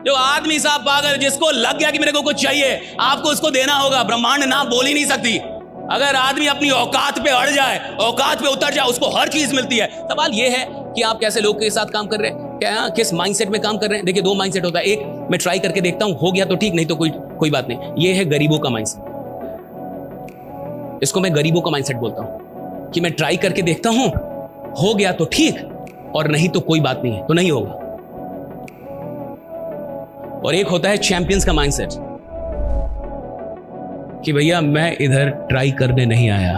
जो आदमी साहब पागल, जिसको लग गया कि मेरे को कुछ चाहिए, आपको उसको देना होगा। ब्रह्मांड ना बोल ही नहीं सकती। अगर आदमी अपनी औकात पे अड़ जाए, औकात पे उतर जाए, उसको हर चीज मिलती है। सवाल यह है कि आप कैसे लोग के साथ काम कर रहे हैं, क्या किस माइंडसेट में काम कर रहे हैं। देखिए, दो माइंडसेट होता है। एक, मैं ट्राई करके देखता हूं, हो गया तो ठीक, नहीं तो कोई बात नहीं। ये है गरीबों का माइंडसेट। इसको मैं गरीबों का माइंडसेट बोलता हूं कि मैं ट्राई करके देखता हूं, हो गया तो ठीक, और नहीं तो कोई बात नहीं है, तो नहीं होगा। और एक होता है चैंपियंस का माइंडसेट कि भैया मैं इधर ट्राई करने नहीं आया,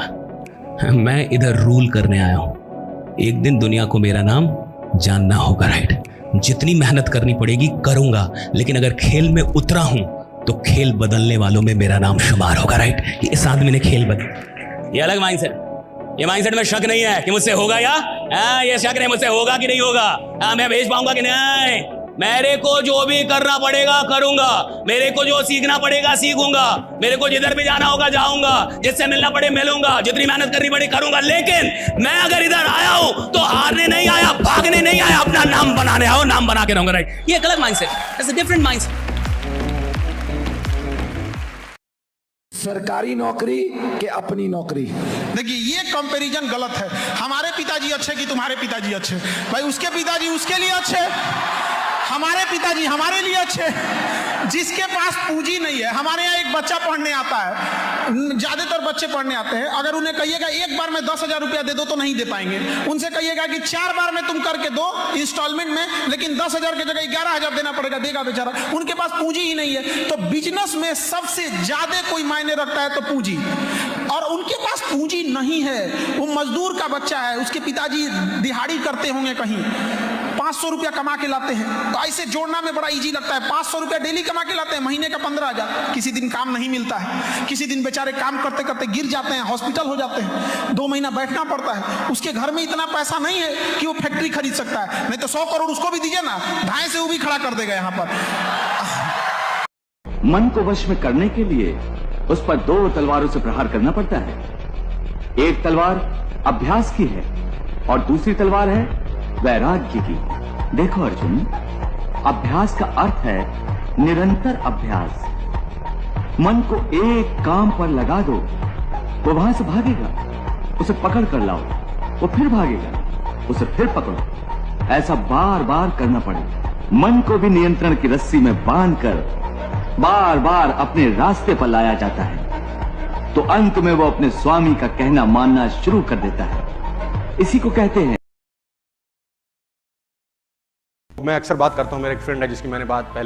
मैं इधर रूल करने आया हूं। एक दिन दुनिया को मेरा नाम जानना होगा, राइट। जितनी मेहनत करनी पड़ेगी करूंगा, लेकिन अगर खेल में उतरा हूं तो खेल बदलने वालों में मेरा नाम शुमार होगा, राइट। इस आदमी ने खेल बदल, ये अलग माइंडसेट। ये माइंडसेट में शक नहीं है कि मुझसे होगा, या ये शक नहीं मुझसे होगा कि नहीं होगा, मैं भेज पाऊंगा कि नहीं। मेरे को जो भी करना पड़ेगा करूंगा, मेरे को जो सीखना पड़ेगा सीखूंगा, मेरे को जिधर भी जाना होगा जाऊंगा, जिससे मिलना पड़े मिलूंगा, जितनी मेहनत करनी पड़े करूंगा। लेकिन मैं अगर इधर आया हूं तो हारने नहीं आया, भागने नहीं आया, अपना नाम बनाने आया हूं, नाम बना के रहूंगा, राइट। ये एक अलग mindset, it's a different mindset. सरकारी नौकरी के अपनी नौकरी। देखिए, ये कंपैरिजन गलत है। हमारे पिताजी अच्छे कि तुम्हारे पिताजी अच्छे? भाई उसके पिताजी उसके लिए अच्छे, हमारे पिताजी हमारे लिए अच्छे। जिसके पास पूंजी नहीं है, हमारे यहाँ एक बच्चा पढ़ने आता है, ज्यादातर बच्चे पढ़ने आते हैं, अगर उन्हें कहिएगा एक बार में 10,000 रुपया दे दो तो नहीं दे पाएंगे। उनसे कहिएगा कि 4 बार में तुम करके दो इंस्टॉलमेंट में, लेकिन 10,000 की जगह 11,000 देना पड़ेगा, देगा बेचारा। उनके पास पूंजी ही नहीं है। तो बिजनेस में सबसे ज्यादा कोई मायने रखता है तो पूंजी, और उनके पास पूंजी नहीं है। वो मजदूर का बच्चा है, उसके पिताजी दिहाड़ी करते होंगे कहीं, 500 रुपया कमा के लाते हैं, तो ऐसे जोड़ना में बड़ा इजी लगता है। 500 रुपया डेली कमा के लाते हैं, महीने का 15,000। किसी दिन काम नहीं मिलता है, किसी दिन बेचारे काम करते करते गिर जाते हैं, हॉस्पिटल हो जाते हैं, 2 महीना बैठना पड़ता है। उसके घर में इतना पैसा नहीं है कि वो फैक्ट्री खरीद सकता है, नहीं तो 100 करोड़ उसको भी दीजिए ना, ढाई से वो भी खड़ा कर देगा यहाँ पर। मन को वश में करने के लिए उस पर 2 तलवारों से प्रहार करना पड़ता है। एक तलवार अभ्यास की है और दूसरी तलवार है वैराग्य की। देखो अर्जुन, अभ्यास का अर्थ है निरंतर अभ्यास। मन को एक काम पर लगा दो, वो वहां से भागेगा, उसे पकड़ कर लाओ, वो फिर भागेगा, उसे फिर पकड़ो। ऐसा बार बार करना पड़ेगा। मन को भी नियंत्रण की रस्सी में बांधकर बार बार अपने रास्ते पर लाया जाता है, तो अंत में वो अपने स्वामी का कहना मानना शुरू कर देता है। इसी को कहते हैं। मैं अक्सर बात करता हूं, मेरा एक फ्रेंड है जिसकी मैंने बात पहले